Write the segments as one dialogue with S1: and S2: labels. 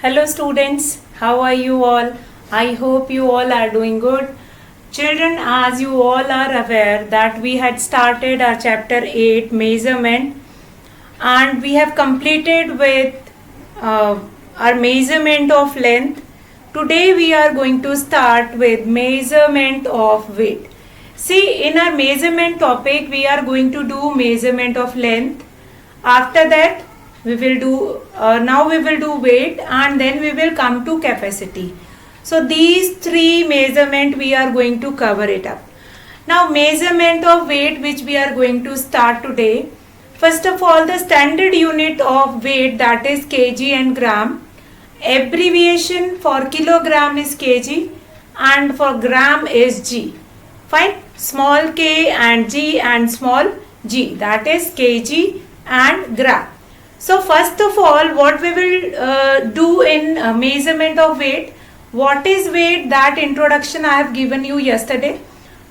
S1: Hello students, how are you all? I hope you all are doing good. Children, as you all are aware that we had started our chapter 8 measurement and we have completed with our measurement of length. Today we are going to start with measurement of weight. See, in our measurement topic we are going to do measurement of length. After that we will do now we will do weight and then we will come to capacity. So these three measurement we are going to cover it up. Now measurement of weight which we are going to start today. First of all, the standard unit of weight, that is kg and gram. Abbreviation for kilogram is kg and for gram is g. Fine. Small k and g and small g, that is kg and gram. So first of all, what we will do in measurement of weight. What is weight? That introduction I have given you yesterday.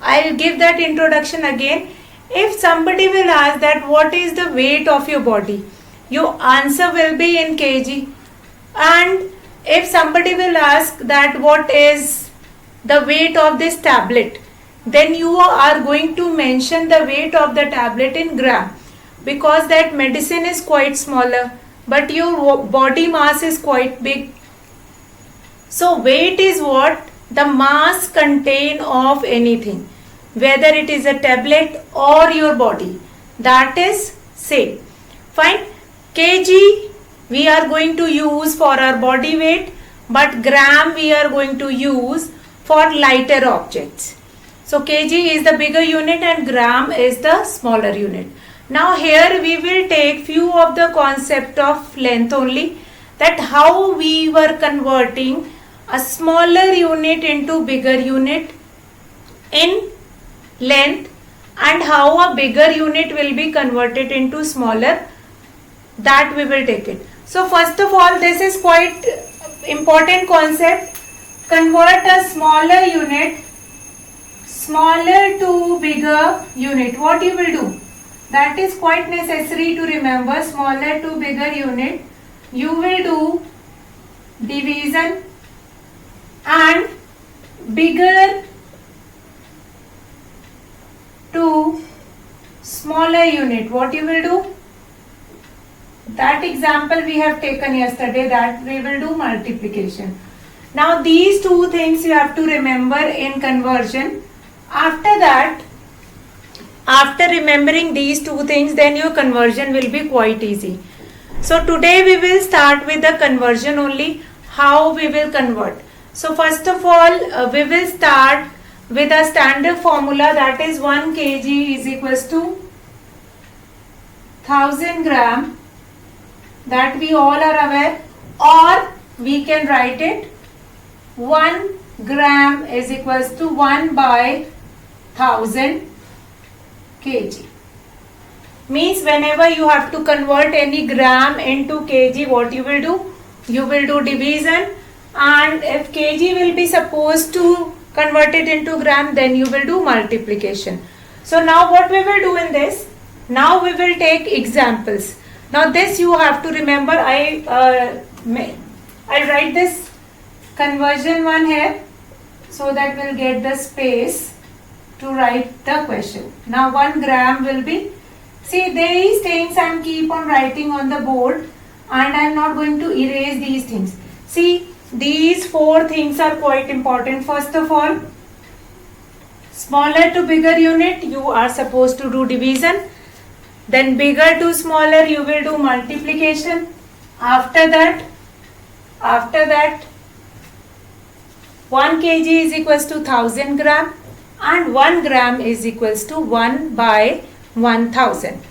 S1: I will give that introduction again. If somebody will ask that what is the weight of your body, your answer will be in kg. And if somebody will ask that what is the weight of this tablet, then you are going to mention the weight of the tablet in gram, because that medicine is quite smaller but your body mass is quite big. So weight is what? The mass contain of anything, whether it is a tablet or your body, that is same. Fine. Kg we are going to use for our body weight, but gram we are going to use for lighter objects. So kg is the bigger unit and gram is the smaller unit. Now here we will take few of the concept of length only, that how we were converting a smaller unit into bigger unit in length and how a bigger unit will be converted into smaller, that we will take it. So first of all, this is quite important concept. Convert a smaller unit smaller to bigger unit. What you will do? That is quite necessary to remember. Smaller to bigger unit, you will do division, and bigger to smaller unit, what you will do? That example we have taken yesterday, that we will do multiplication. Now these two things you have to remember in conversion. After that, after remembering these two things, then your conversion will be quite easy. So today we will start with the conversion only, how we will convert. So first of all, we will start with a standard formula, that is 1 kg is equals to 1000 gram, that we all are aware, or we can write it 1 gram is equals to 1 by 1000 kg. Means whenever you have to convert any gram into kg, what you will do? You will do division, and if kg will be supposed to convert it into gram, then you will do multiplication. So now what we will do in this? Now we will take examples. Now this you have to remember. I'll write this conversion one here so that we'll get the space to write the question. Now 1 gram will be, see these things I am keep on writing on the board and I am not going to erase these things. See, these four things are quite important. First of all, smaller to bigger unit, you are supposed to do division. Then bigger to smaller, you will do multiplication. After that 1 kg is equals to 1000 gram and 1 gram is equals to 1 by 1000.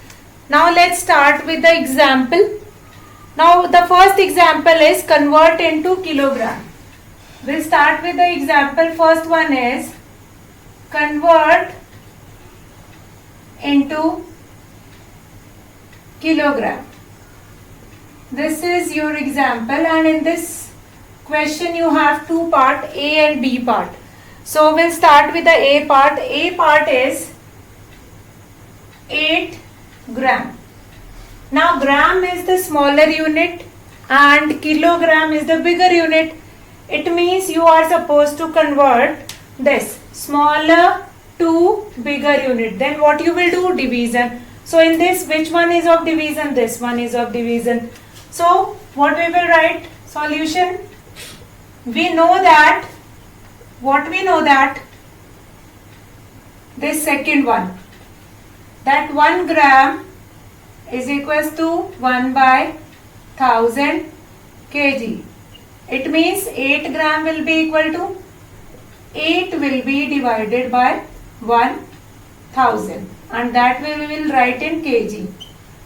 S1: Now let's start with the example. Now the first example is convert into kilogram. We'll start with the example. First one is convert into kilogram. This is your example, and in this question you have two part, A and B part. So we'll start with the A part. A part is 8 gram. Now gram is the smaller unit and kilogram is the bigger unit. It means you are supposed to convert this smaller to bigger unit. Then what you will do? Division. So in this, which one is of division? This one is of division. So what we will write? Solution. We know that, what we know that this second one, that 1 gram is equals to 1 by 1000 kg. It means 8 gram will be equal to 8 will be divided by 1000, and that we will write in kg.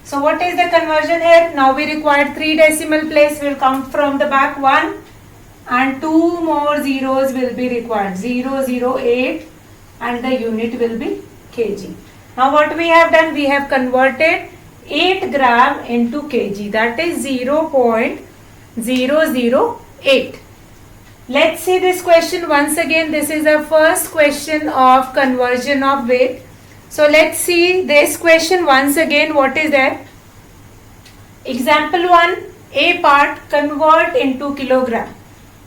S1: So what is the conversion here? Now we require 3 decimal place will come from the back, 1 and 2 more zeros will be required, 008, and the unit will be kg. Now what we have done? We have converted 8 gram into kg, that is 0.008. Let's see this question once again. This is the first question of conversion of weight. So let's see this question once again. What is there? Example 1, A part, convert into kilogram.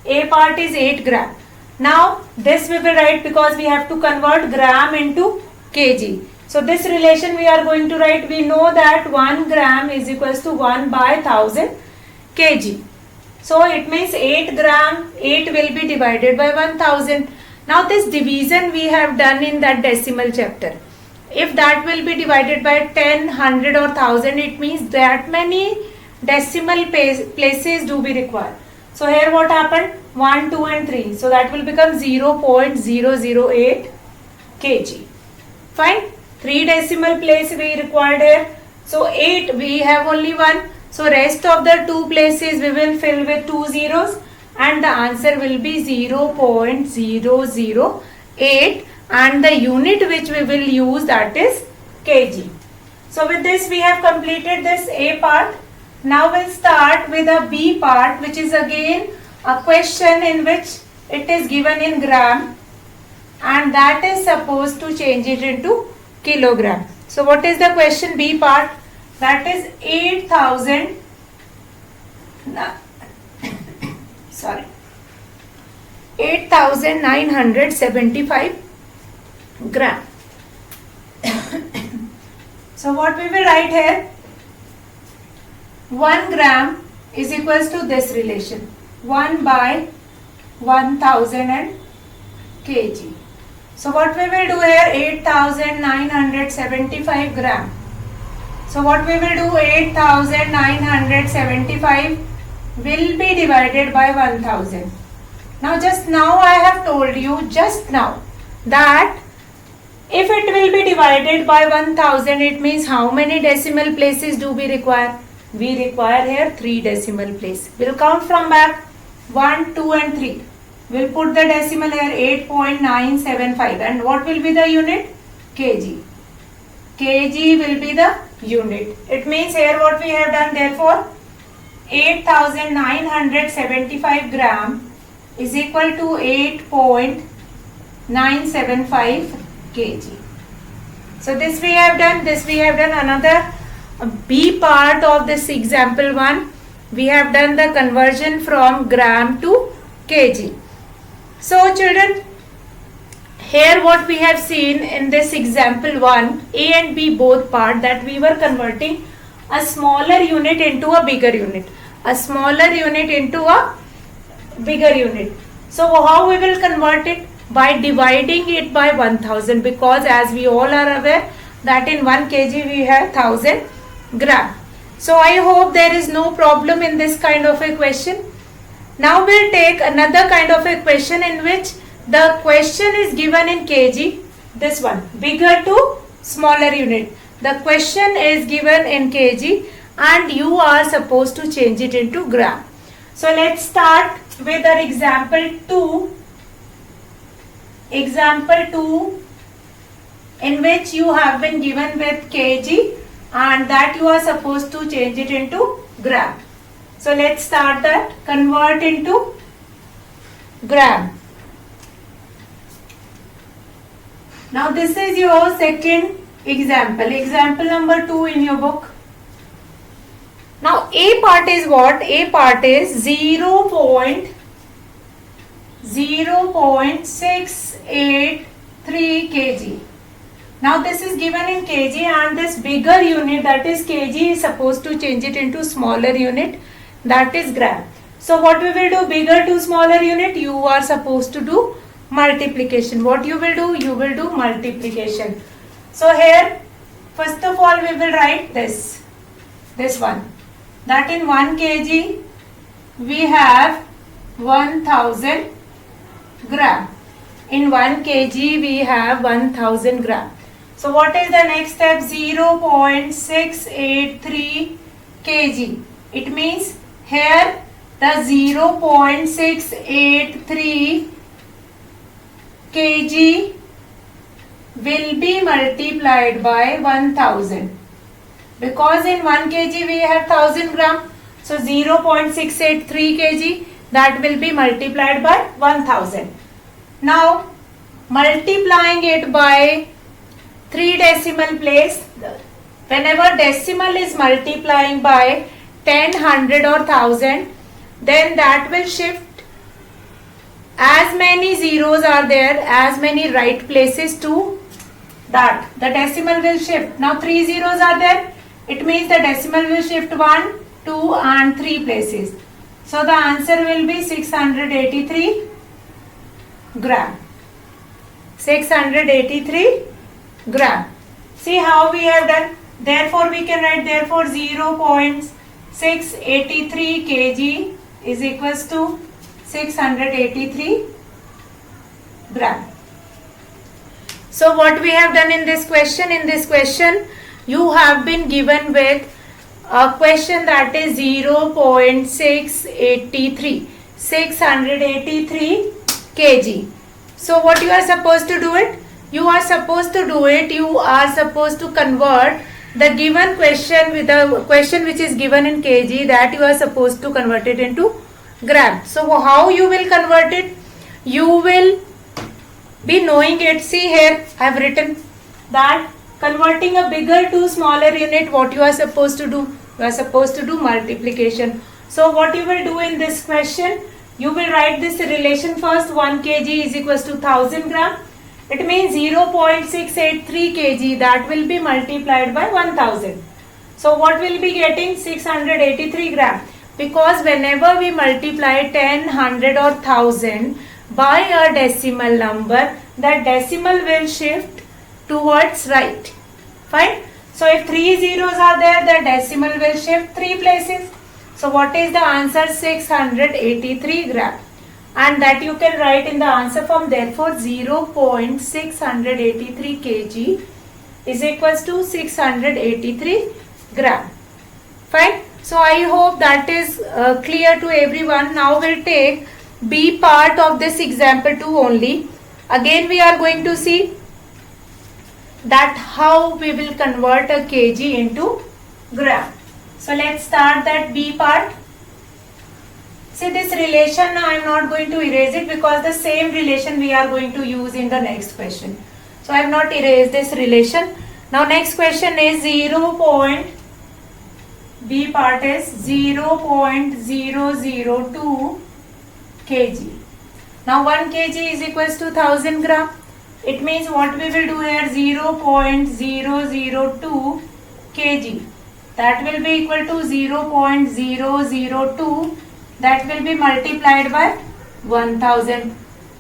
S1: A part is 8 gram. Now this we will write because we have to convert gram into kg. So this relation we are going to write. We know that 1 gram is equals to 1 by 1000 kg. So it means 8 gram, 8 will be divided by 1000. Now this division we have done in that decimal chapter. If that will be divided by 10, 100 or 1000, it means that many decimal places do be required. So here what happened? 1, 2 and 3. So that will become 0.008 kg. Fine. 3 decimal place we required here. So 8 we have only 1. So rest of the 2 places we will fill with 2 zeros, and the answer will be 0.008, and the unit which we will use, that is kg. So with this we have completed this A part. Now we'll start with a B part, which is again a question in which it is given in gram, and that is supposed to change it into kilogram. So what is the question B part? That is 8,975 gram. So what we will write here? 1 gram is equals to this relation, 1 by 1000 and kg. So what we will do here? 8,975 gram. So what we will do? 8,975 will be divided by 1000. Now just now I have told you just now that if it will be divided by 1000, it means how many decimal places do we require? We require here 3 decimal place. We'll count from back 1, 2 and 3. We'll put the decimal here, 8.975, and what will be the unit? Kg. Kg will be the unit. It means here what we have done, therefore 8,975 gram is equal to 8.975 kg. So this we have done. Another B part of this example 1. We have done the conversion from gram to kg. So children, here what we have seen in this example 1, A and B both part, that we were converting a smaller unit into a bigger unit. A smaller unit into a bigger unit. So how we will convert it? By dividing it by 1000, because as we all are aware that in 1 kg we have 1000 gram. So I hope there is no problem in this kind of a question. Now we'll take another kind of a question in which the question is given in kg. This one, bigger to smaller unit. The question is given in kg and you are supposed to change it into gram. So let's start with our example 2. Example 2, in which you have been given with kg and that you are supposed to change it into gram. So let's start that. Convert into gram. Now this is your second example. Example number 2 in your book. Now A part is what? A part is 0.683 kg. Now this is given in kg, and this bigger unit, that is kg, is supposed to change it into smaller unit, that is gram. So what we will do? Bigger to smaller unit, you are supposed to do multiplication. What you will do? You will do multiplication. So here, first of all, we will write this one, that in 1 kg we have 1000 gram. In 1 kg we have 1000 gram. So what is the next step? 0.683 kg. It means here the 0.683 kg will be multiplied by 1000, because in 1 kg we have 1000 gram. So 0.683 kg, that will be multiplied by 1000. Now multiplying it by 3 decimal place, whenever decimal is multiplying by 10, 100 or 1000, then that will shift. As many zeros are there, as many right places to that, the decimal will shift. Now 3 zeros are there, it means the decimal will shift 1, 2 and 3 places. So the answer will be 683 gram. 683 gram. See how we have done. Therefore we can write, therefore 0.683 kg is equals to 683 gram. So what we have done in this question? In this question you have been given with a question that is 0.683 kg. So what you are supposed to do it? You are supposed to convert the given question with the question which is given in kg, that you are supposed to convert it into gram. So how you will convert it? You will be knowing it. See here I have written that converting a bigger to smaller unit, what you are supposed to do? You are supposed to do multiplication. So what you will do in this question? You will write this relation first. 1 kg is equals to 1000 gram. It means 0.683 kg, that will be multiplied by 1000. So what will be getting? 683 gram. Because whenever we multiply 10, 100 or 1000 by a decimal number, that decimal will shift towards right. Fine. So if 3 zeros are there, the decimal will shift 3 places. So what is the answer? 683 gram. And that you can write in the answer form. Therefore 0.683 kg is equals to 683 gram. Fine. So I hope that is clear to everyone. Now we'll take B part of this example 2 only. Again we are going to see that how we will convert a kg into gram. So let's start that B part. See this relation, I am not going to erase it because the same relation we are going to use in the next question. So I have not erased this relation. Now next question is B part is 0.002 kg. Now 1 kg is equals to 1000 gram. It means what we will do here? 0.002 kg. That will be equal to 0.002. That will be multiplied by 1000.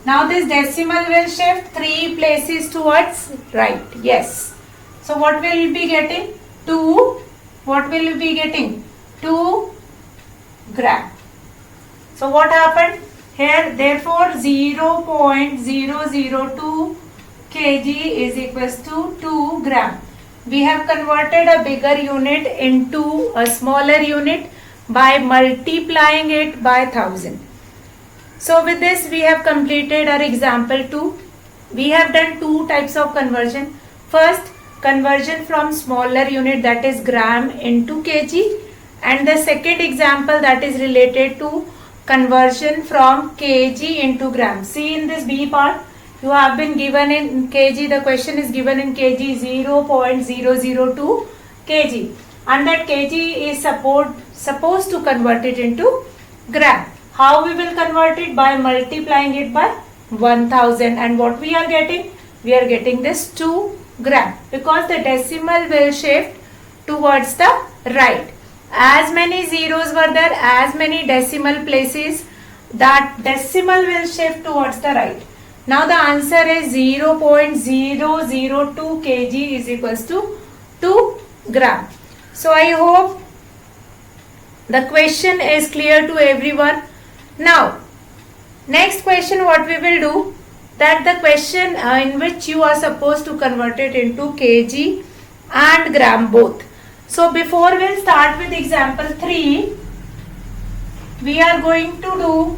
S1: Now this decimal will shift 3 places towards right. Yes. So what will we be getting? 2. What will we be getting? 2 gram. So what happened? Here therefore 0.002 kg is equals to 2 gram. We have converted a bigger unit into a smaller unit by multiplying it by 1000. So with this we have completed our example 2. We have done 2 types of conversion. First, conversion from smaller unit, that is gram, into kg, and the second example that is related to conversion from kg into gram. See in this B part, you have been given in kg, the question is given in kg 0.002 kg, and that kg is supposed to convert it into gram. How we will convert it? By multiplying it by 1000, and what we are getting? We are getting this 2 gram, because the decimal will shift towards the right. As many zeros were there, as many decimal places, that decimal will shift towards the right. Now the answer is 0.002 kg is equals to 2 gram. So I hope the question is clear to everyone. Now next question, what we will do, that the question in which you are supposed to convert it into kg and gram both. So before we'll start with example 3, we are going to do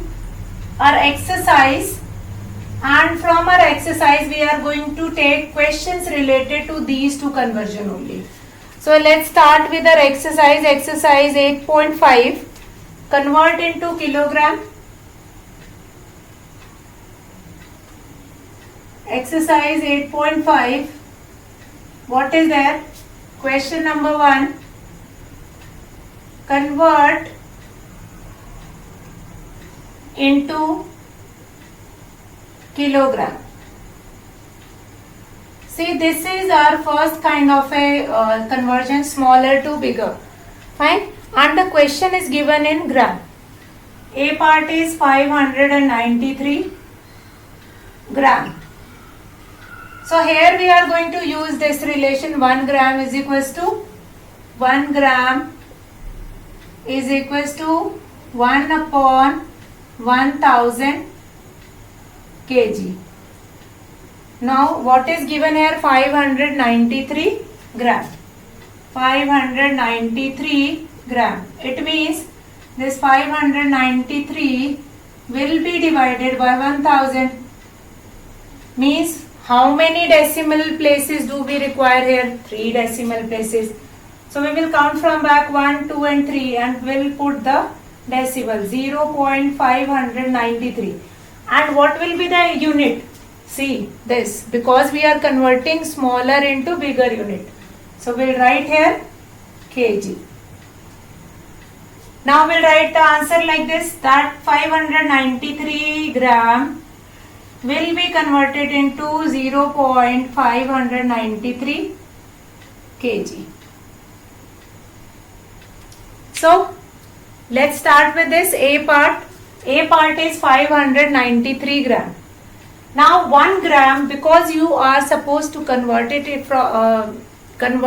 S1: our exercise, and from our exercise we are going to take questions related to these two conversion only. So let's start with our exercise 8.5, convert into kilogram. Exercise 8.5, what is there? Question number 1, convert into kilogram. See, this is our first kind of a conversion, smaller to bigger. Fine. And the question is given in gram. A part is 593 gram. So here we are going to use this relation, 1 gram is equals to 1 gram is equals to 1 upon 1000 kg. Now what is given here? 593 gram. 593 gram. It means this 593 will be divided by 1000. Means how many decimal places do we require here? 3 decimal places. So we will count from back 1, 2 and 3 and we'll put the decimal 0.593. And what will be the unit? See this, because we are converting smaller into bigger unit. So we'll write here kg. Now we'll write the answer like this, that 593 gram will be converted into 0.593 kg. So let's start with this A part. A part is 593 gram. Now 1 gram, because you are supposed to convert it from gram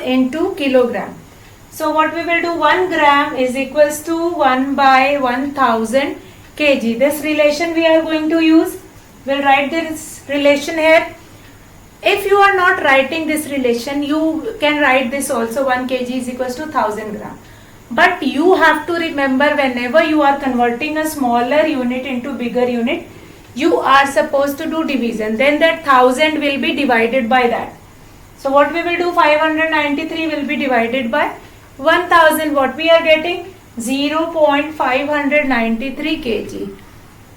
S1: into kilogram. So what we will do, 1 gram is equals to 1 by 1000 kg. This relation we are going to use. We'll write this relation here. If you are not writing this relation, you can write this also, 1 kg is equals to 1000 gram. But you have to remember, whenever you are converting a smaller unit into bigger unit, you are supposed to do division. Then that 1000 will be divided by that. So what we will do, 593 will be divided by 1000. What we are getting? 0.593 kg,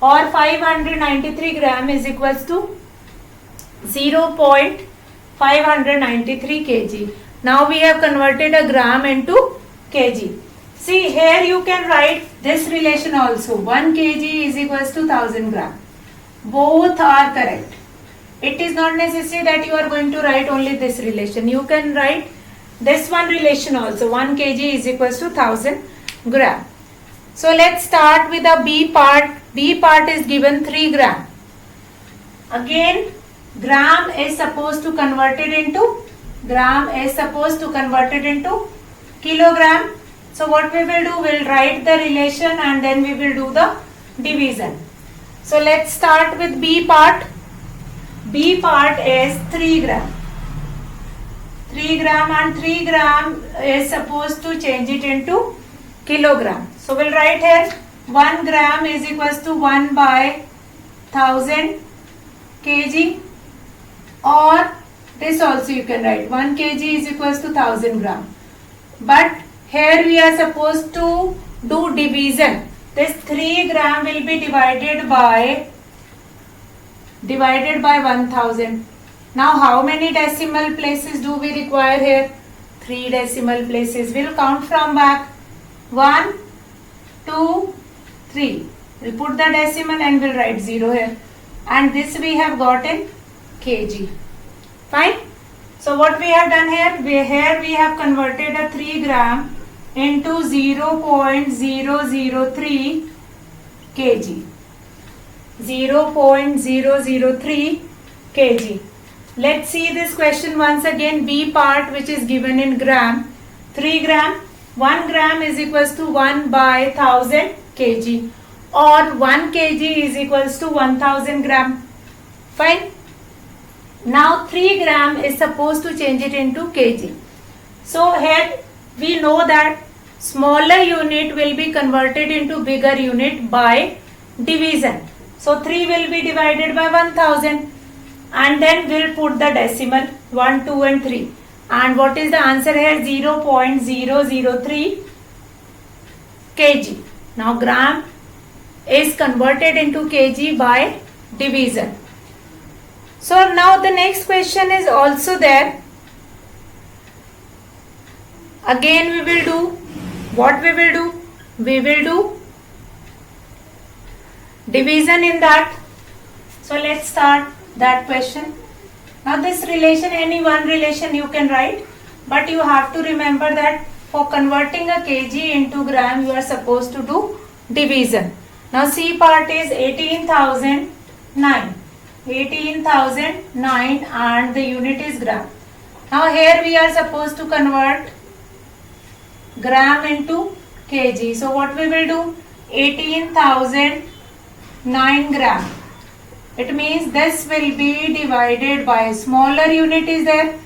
S1: or 593 gram is equals to 0.593 kg. Now we have converted a gram into kg. See, here you can write this relation also, 1 kg is equals to 1000 gram. Both are correct. It is not necessary that you are going to write only this relation. You can write this one relation also, 1 kg is equals to 1000 gram. So let's start with the B part. B part is given 3 gram. Again, gram is supposed to convert it into kilogram. So what we will do, we'll write the relation and then we will do the division. So let's start with B part. B part is 3 gram. 3 gram, and 3 gram is supposed to change it into kilogram. So we'll write here 1 gram is equals to 1 by 1000 kg, or this also you can write 1 kg is equals to 1000 gram. But here we are supposed to do division. This 3 gram will be divided by 1000. Now how many decimal places do we require here? 3 decimal places. We'll count from back. 1, 2, 3. We'll put the decimal and we'll write 0 here. And this we have got in kg. Fine. So what we have done here? We have converted a 3 gram into 0.003 kg. 0.003 kg. Let's see this question once again. B part, which is given in gram. 3 gram. 1 gram is equals to 1 by 1000 kg, or 1 kg is equals to 1000 gram. Fine. Now 3 gram is supposed to change it into kg. So here we know that smaller unit will be converted into bigger unit by division. So 3 will be divided by 1000 and then we'll put the decimal 1, 2 and 3. And what is the answer here? 0.003 kg. Now gram is converted into kg by division. So now the next question is also there. Again we will do what we will do? We will do division in that. So let's start that question. Now this relation, any one relation you can write, but you have to remember that for converting a kg into gram you are supposed to do division. Now C part is 18,009. 18,009 and the unit is gram. Now here we are supposed to convert gram into kg. So what we will do? 18,009 gram. It means this will be divided by smaller unit is there.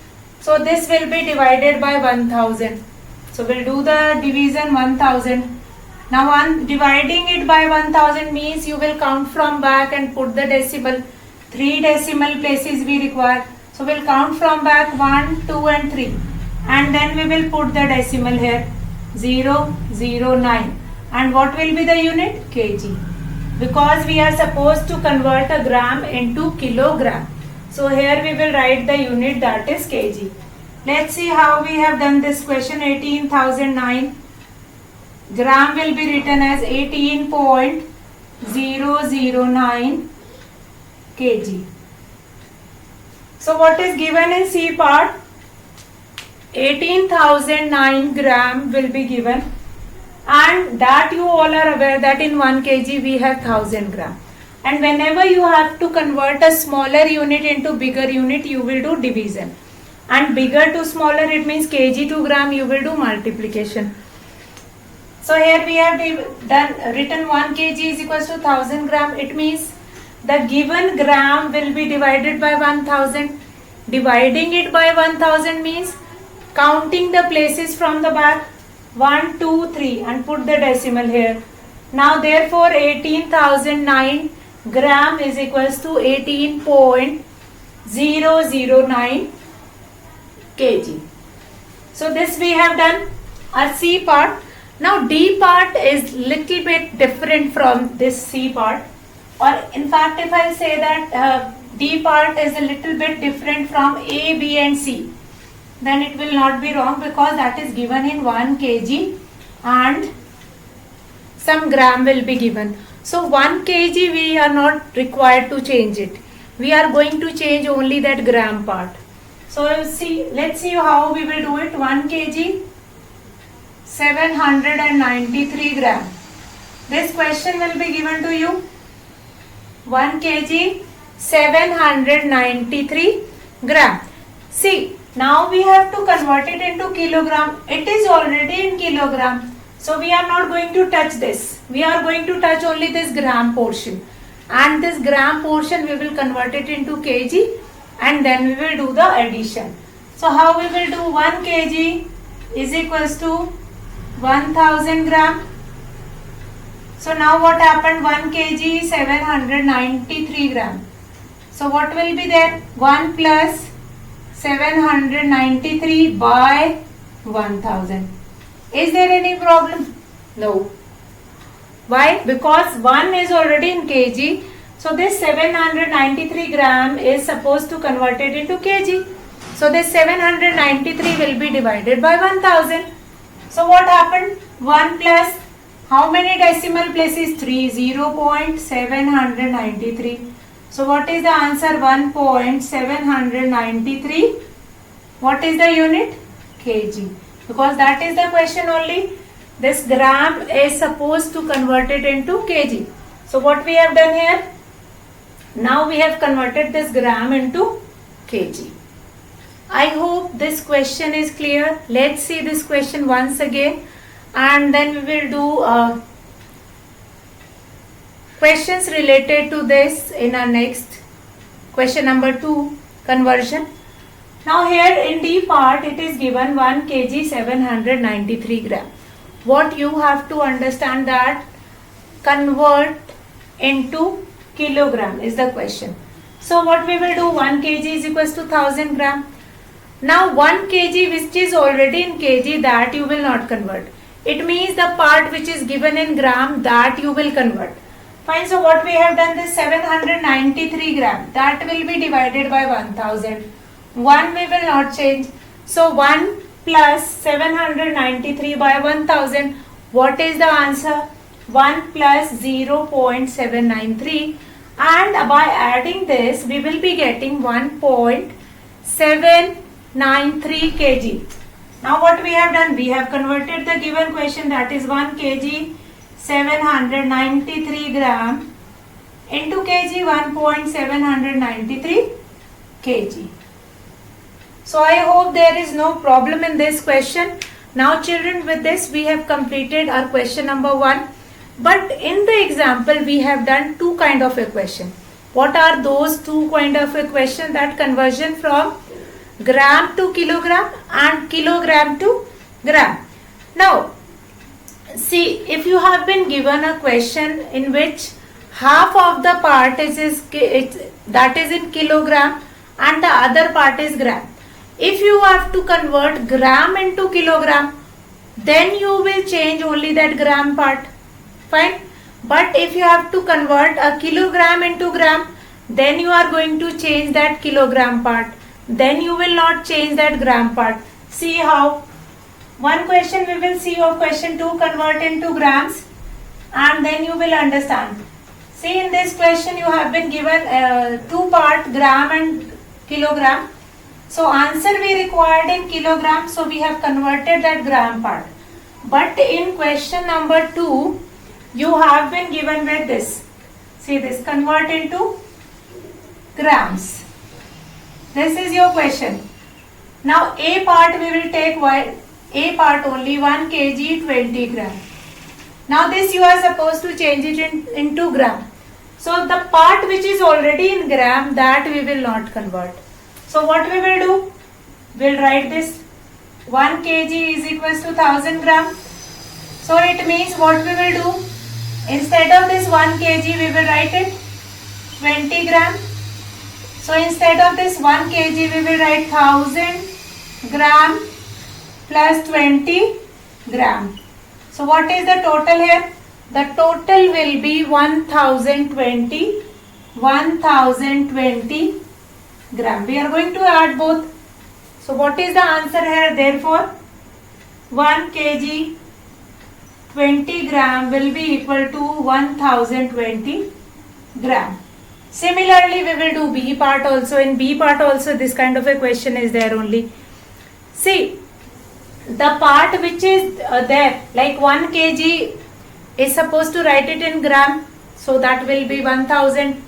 S1: So this will be divided by 1000. So we'll do the division 1000. Now dividing it by 1000 means you will count from back and put the decimal. 3 decimal places we require. So we'll count from back 1, 2 and 3. And then we will put the decimal here. 009. And what will be the unit? Kg. Because we are supposed to convert a gram into kilogram. So here we will write the unit, that is kg. Let's see how we have done this question. 18,009. Gram will be written as 18.009 kg. So what is given in C part? 18,009 gram will be given, and that you all are aware that in 1 kg we have 1000 gram. And whenever you have to convert a smaller unit into bigger unit, you will do division. And bigger to smaller, it means kg to gram, you will do multiplication. So here we have written 1 kg is equals to 1000 gram. It means the given gram will be divided by 1000. Dividing it by 1000 means counting the places from the back. 1, 2, 3 and put the decimal here. Now therefore 18,009 gram is equals to 18.009 kg. So this we have done our C part. Now D part is little bit different from this C part, or in fact if I say that D part is a little bit different from A, B and C, then it will not be wrong, because that is given in 1 kg and some gram will be given. So 1 kg we are not required to change it. We are going to change only that gram part. So let's see how we will do it. 1 kg 793 gram. This question will be given to you. 1 kg 793 gram. See, now we have to convert it into kilogram. It is already in kilogram. So we are not going to touch this. We are going to touch only this gram portion. And this gram portion we will convert it into kg, and then we will do the addition. So how we will do? 1 kg is equals to 1000 gram. So now what happened? 1 kg 793 gram. So what will be there? 1 plus 793 by 1000. Is there any problem? No. Why? Because 1 is already in kg. So this 793 gram is supposed to convert it into kg. So So this 793 will be divided by 1000. So what happened? 1 plus how many decimal places? 3. 0.793. So what is the answer? 1.793. What is the unit? Kg. Because that is the question only. This gram is supposed to convert it into kg. So what we have done here? Now we have converted this gram into kg. I hope this question is clear. Let's see this question once again, and then we will do questions related to this in our next question number 2, conversion. Now here in D part it is given 1 kg 793 gram. What you have to understand that convert into kilogram is the question. So what we will do, 1 kg is equals to 1000 gram. Now 1 kg which is already in kg, that you will not convert. It means the part which is given in gram, that you will convert. Fine, so what we have done, this 793 gram, that will be divided by 1000. 1 we will not change. So 1 plus 793 by 1000. What is the answer? 1 plus 0.793, and by adding this we will be getting 1.793 kg. Now what we have done? We have converted the given question, that is 1 kg 793 gram into kg, 1.793 kg. So I hope there is no problem in this question. Now children, with this we have completed our question number 1. But in the example we have done 2 kind of equation. What are those 2 kind of equation? That conversion from gram to kilogram and kilogram to gram. Now see, if you have been given a question in which half of the part that is in kilogram and the other part is gram. If you have to convert gram into kilogram, then you will change only that gram part. Fine. But if you have to convert a kilogram into gram, then you are going to change that kilogram part. Then you will not change that gram part. See how? One question we will see of question 2, convert into grams, and then you will understand. See, in this question you have been given 2 part, gram and kilogram. So answer we required in kilogram, so we have converted that gram part. But in question number 2, you have been given with this. See this, convert into grams. This is your question. Now A part we will take A part only, 1 kg 20 gram. Now this you are supposed to change it into gram. So the part which is already in gram, that we will not convert. So what we will do? We will write this 1 kg is equals to 1000 gram. So it means what we will do? Instead of this 1 kg we will write it 20 gram. So instead of this 1 kg we will write 1000 gram plus 20 gram. So what is the total here? The total will be 1020 gram. We are going to add both. So what is the answer here? Therefore 1 kg 20 gram will be equal to 1020 gram. Similarly we will do B part also. In B part also this kind of a question is there only. See, the part which is there, like 1 kg is supposed to write it in gram, so that will be 1000.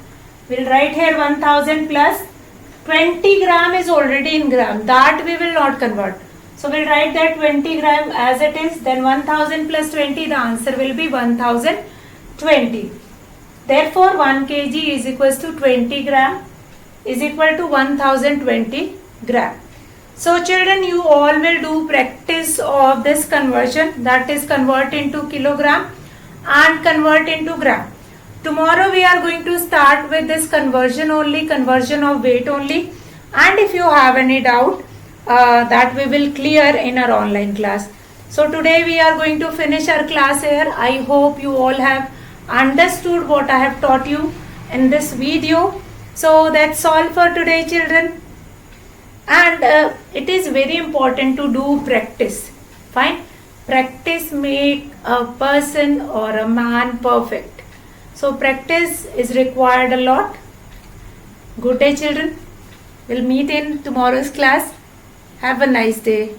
S1: We'll write here 1000 plus 20 gram is already in gram, that we will not convert. So we'll write that 20 gram as it is, then 1000 plus 20, the answer will be 1020. Therefore 1 kg is equals to 20 gram is equal to 1020 gram. So children, you all will do practice of this conversion, that is convert into kilogram and convert into gram. Tomorrow we are going to start with this conversion only, conversion of weight only, and if you have any doubt that we will clear in our online class. So today we are going to finish our class here. I hope you all have understood what I have taught you in this video. So that's all for today children. and it is very important to do practice. Fine. Practice make a person or a man perfect. So practice is required a lot. Good day, children. We'll meet in tomorrow's class. Have a nice day.